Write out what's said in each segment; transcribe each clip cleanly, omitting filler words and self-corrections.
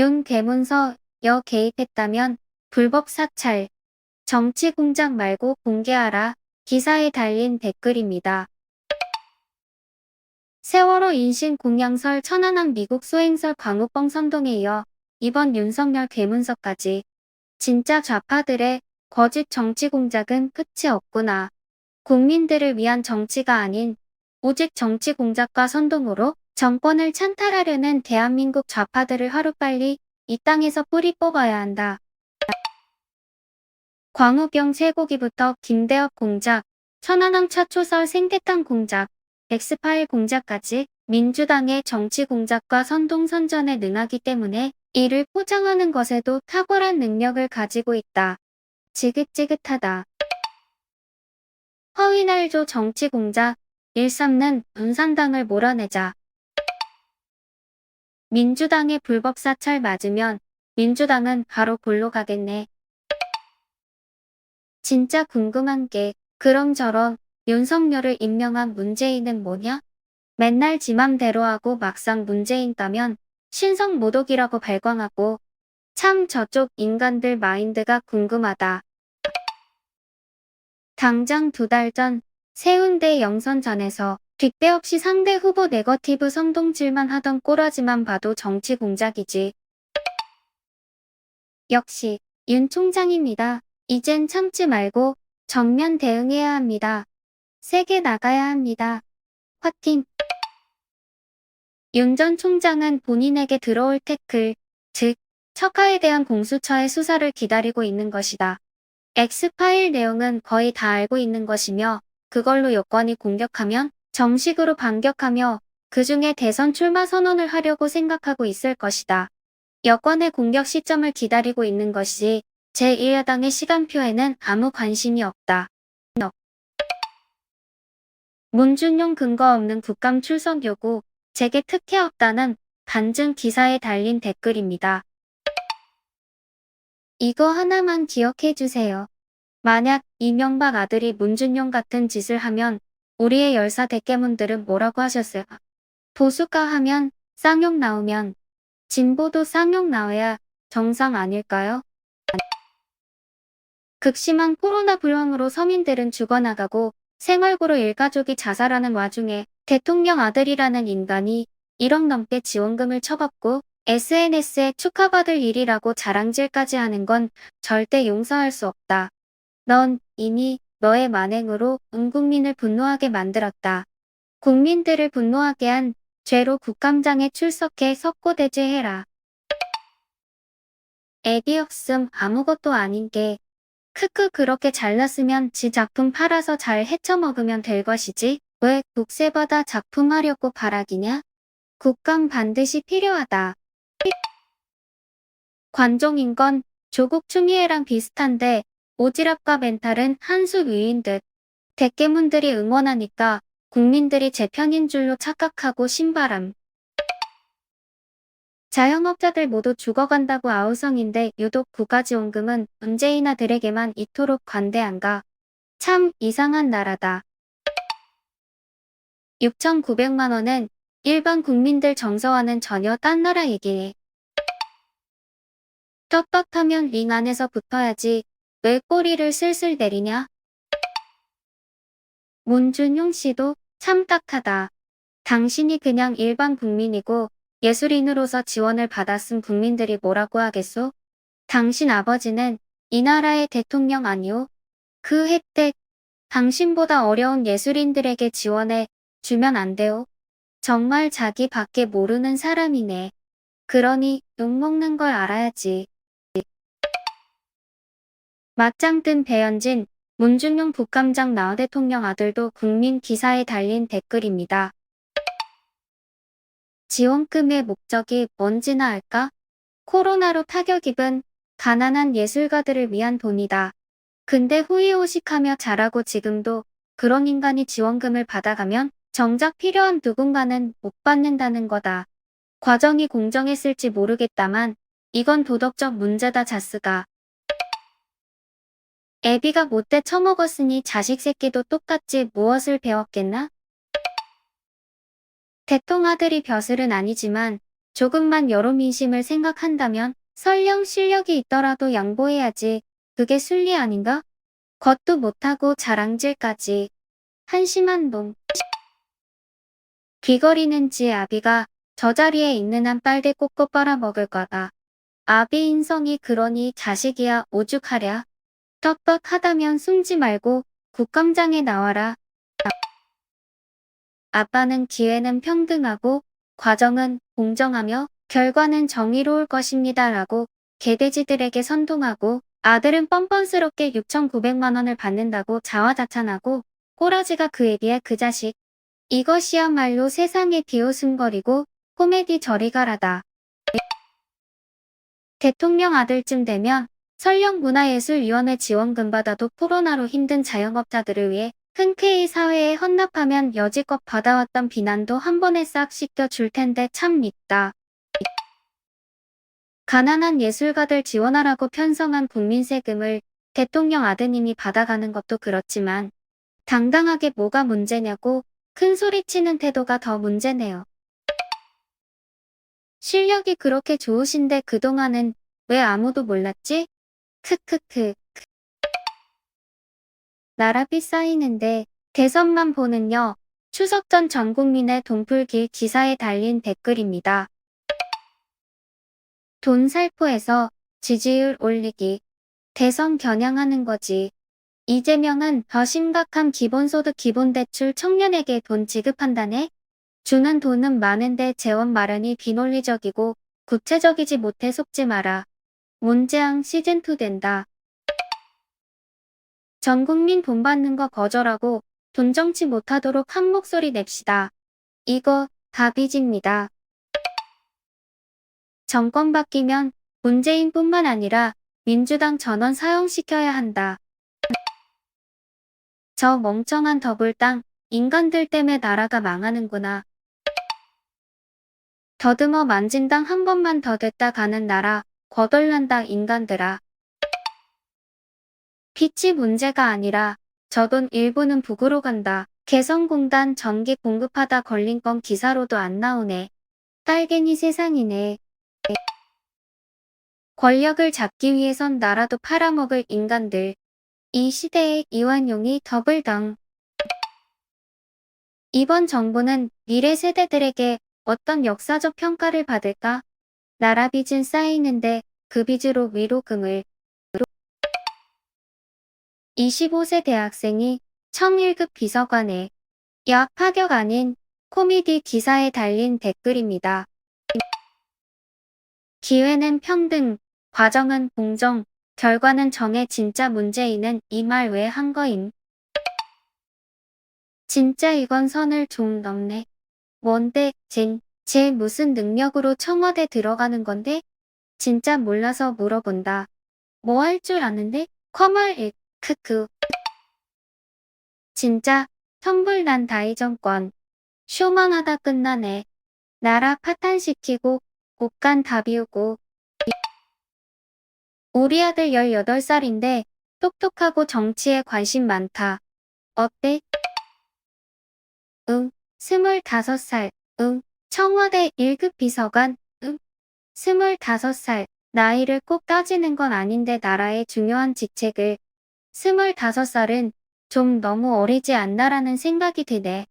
윤 계문서 여 개입했다면 불법 사찰, 정치 공작 말고 공개하라. 기사에 달린 댓글입니다. 세월호 인신 공양설 천안함 미국 소행설 광우병 선동에 이어 이번 윤석열 계문서까지 진짜 좌파들의 거짓 정치 공작은 끝이 없구나. 국민들을 위한 정치가 아닌 오직 정치 공작과 선동으로 정권을 찬탈하려는 대한민국 좌파들을 하루빨리 이 땅에서 뿌리 뽑아야 한다. 광우병 쇠고기부터 김대엽 공작, 천안함 차초설 생태탕 공작, 엑스파일 공작까지 민주당의 정치 공작과 선동 선전에 능하기 때문에 이를 포장하는 것에도 탁월한 능력을 가지고 있다. 지긋지긋하다. 허위날조 정치 공작, 일삼는 분산당을 몰아내자. 민주당의 불법 사찰 맞으면 민주당은 바로 골로 가겠네. 진짜 궁금한 게 그럼저럼 윤석열을 임명한 문재인은 뭐냐? 맨날 지 맘대로 하고 막상 문재인 따면 신성모독이라고 발광하고 참 저쪽 인간들 마인드가 궁금하다. 당장 2달 전 세운대 영선전에서 뒷배 없이 상대 후보 네거티브 선동질만 하던 꼬라지만 봐도 정치 공작이지. 역시 윤 총장입니다. 이젠 참지 말고 정면 대응해야 합니다. 세게 나가야 합니다. 화팅! 윤 전 총장은 본인에게 들어올 태클, 즉 척하에 대한 공수처의 수사를 기다리고 있는 것이다. X파일 내용은 거의 다 알고 있는 것이며 그걸로 여권이 공격하면 정식으로 반격하며 그 중에 대선 출마 선언을 하려고 생각하고 있을 것이다. 여권의 공격 시점을 기다리고 있는 것이 제1야당의 시간표에는 아무 관심이 없다. 문준용 근거 없는 국감 출석 요구, 제게 특혜 없다는 반증 기사에 달린 댓글입니다. 이거 하나만 기억해 주세요. 만약 이명박 아들이 문준용 같은 짓을 하면 우리의 열사 대깨문들은 뭐라고 하셨어요? 보수가 하면 쌍욕 나오면 진보도 쌍욕 나와야 정상 아닐까요? 극심한 코로나 불황으로 서민들은 죽어나가고 생활고로 일가족이 자살하는 와중에 대통령 아들이라는 인간이 1억 넘게 지원금을 처받고 SNS에 축하받을 일이라고 자랑질까지 하는 건 절대 용서할 수 없다. 넌 이미 너의 만행으로 온 국민을 분노하게 만들었다. 국민들을 분노하게 한 죄로 국감장에 출석해 석고대죄해라. 애비 없음 아무것도 아닌 게 크크 그렇게 잘났으면 지 작품 팔아서 잘 헤쳐먹으면 될 것이지 왜 국세받아 작품하려고 바라기냐? 국감 반드시 필요하다. 관종인 건 조국 추미애랑 비슷한데 오지랖과 멘탈은 한 수 위인 듯. 대깨문들이 응원하니까 국민들이 제 편인 줄로 착각하고 신바람. 자영업자들 모두 죽어간다고 아우성인데 유독 국가지원금은 문재인아들에게만 이토록 관대한가. 참 이상한 나라다. 6,900만 원은 일반 국민들 정서와는 전혀 딴 나라 얘기네. 떳떳하면 링 안에서 붙어야지 왜 꼬리를 슬슬 내리냐? 문준용 씨도 참 딱하다. 당신이 그냥 일반 국민이고 예술인으로서 지원을 받았음 국민들이 뭐라고 하겠소? 당신 아버지는 이 나라의 대통령 아니오? 그 혜택 당신보다 어려운 예술인들에게 지원해 주면 안 돼요? 정말 자기 밖에 모르는 사람이네. 그러니 욕먹는 걸 알아야지. 맞짱 뜬 배현진, 문준용 국감장 나우 대통령 아들도 국민 기사에 달린 댓글입니다. 지원금의 목적이 뭔지나 알까? 코로나로 타격 입은 가난한 예술가들을 위한 돈이다. 근데 후이호식하며 자라고 지금도 그런 인간이 지원금을 받아가면 정작 필요한 누군가는 못 받는다는 거다. 과정이 공정했을지 모르겠다만 이건 도덕적 문제다 자스가. 애비가 못돼 처먹었으니 자식 새끼도 똑같지 무엇을 배웠겠나? 대통아들이 벼슬은 아니지만 조금만 여론 민심을 생각한다면 설령 실력이 있더라도 양보해야지. 그게 순리 아닌가? 겉도 못하고 자랑질까지. 한심한 놈. 귀걸이는 지 아비가 저 자리에 있는 한 빨대 꽂고 빨아먹을 거다. 아비 인성이 그러니 자식이야 오죽하랴. 떳떳하다면 숨지 말고 국감장에 나와라. 아빠는 기회는 평등하고 과정은 공정하며 결과는 정의로울 것입니다. 라고 개돼지들에게 선동하고 아들은 뻔뻔스럽게 6,900만 원을 받는다고 자화자찬하고 꼬라지가 그에 비해 그 자식. 이것이야말로 세상의 비웃음거리고 코미디 저리가라다. 대통령 아들쯤 되면 설령 문화예술위원회 지원금 받아도 코로나로 힘든 자영업자들을 위해 흔쾌히 사회에 헌납하면 여지껏 받아왔던 비난도 한 번에 싹 씻겨줄 텐데 참 밉다. 가난한 예술가들 지원하라고 편성한 국민 세금을 대통령 아드님이 받아가는 것도 그렇지만 당당하게 뭐가 문제냐고 큰 소리치는 태도가 더 문제네요. 실력이 그렇게 좋으신데 그동안은 왜 아무도 몰랐지? 크크크. 나라비 쌓이는데 대선만 보는요. 추석 전 전 국민의 돈풀기 기사에 달린 댓글입니다. 돈 살포해서 지지율 올리기. 대선 겨냥하는 거지. 이재명은 더 심각한 기본소득 기본대출 청년에게 돈 지급한다네? 주는 돈은 많은데 재원 마련이 비논리적이고 구체적이지 못해 속지 마라. 문재앙 시즌2 된다. 전 국민 돈 받는 거 거절하고 돈 정치 못하도록 한 목소리 냅시다. 이거 다 빚입니다. 정권 바뀌면 문재인뿐만 아니라 민주당 전원 사형시켜야 한다. 저 멍청한 더블당 인간들 때문에 나라가 망하는구나. 더듬어 만진당 한 번만 더 됐다 가는 나라 거덜난다 인간들아. 빚이 문제가 아니라 저 돈 일부는 북으로 간다. 개성공단 전기 공급하다 걸린 건 기사로도 안 나오네. 딸개니 세상이네. 권력을 잡기 위해선 나라도 팔아먹을 인간들. 이 시대의 이완용이 더블당. 이번 정부는 미래 세대들에게 어떤 역사적 평가를 받을까? 나라 빚은 쌓이는데 그 빚으로 위로금을. 25세 대학생이 청 1급 비서관에 야 파격 아닌 코미디 기사에 달린 댓글입니다. 기회는 평등, 과정은 공정, 결과는 정해 진짜 문재인은 이 말 왜 한 거임? 진짜 이건 선을 좀 넘네. 뭔데 쟤 무슨 능력으로 청와대 들어가는 건데? 진짜 몰라서 물어본다. 뭐 할 줄 아는데? 커멀 크크. 진짜 천불난 다이 정권. 쇼만하다 끝나네. 나라 파탄시키고 옷간 다 비우고. 우리 아들 18살인데 똑똑하고 정치에 관심 많다. 어때? 응. 25살. 응. 청와대 1급 비서관. 응. 25살. 나이를 꼭 따지는 건 아닌데 나라의 중요한 직책을 25살은 좀 너무 어리지 않나라는 생각이 드네.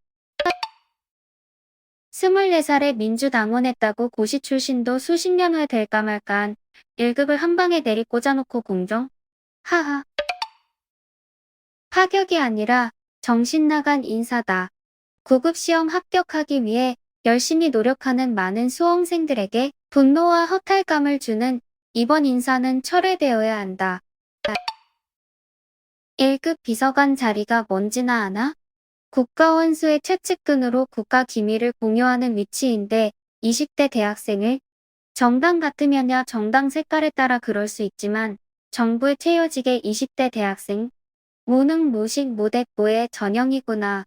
24살에 민주당원했다고 고시 출신도 수십 년 후에 될까 말까한 1급을 한 방에 내리 꽂아놓고 공정? 하하. 파격이 아니라 정신 나간 인사다. 9급 시험 합격하기 위해 열심히 노력하는 많은 수험생들에게 분노와 허탈감을 주는 이번 인사는 철회되어야 한다. 1급 비서관 자리가 뭔지나 아나? 국가원수의 최측근으로 국가 기밀을 공유하는 위치인데 20대 대학생을 정당 같으면야 정당 색깔에 따라 그럴 수 있지만 정부의 채요직의 20대 대학생 무능 무식 무대뽀의 전형이구나.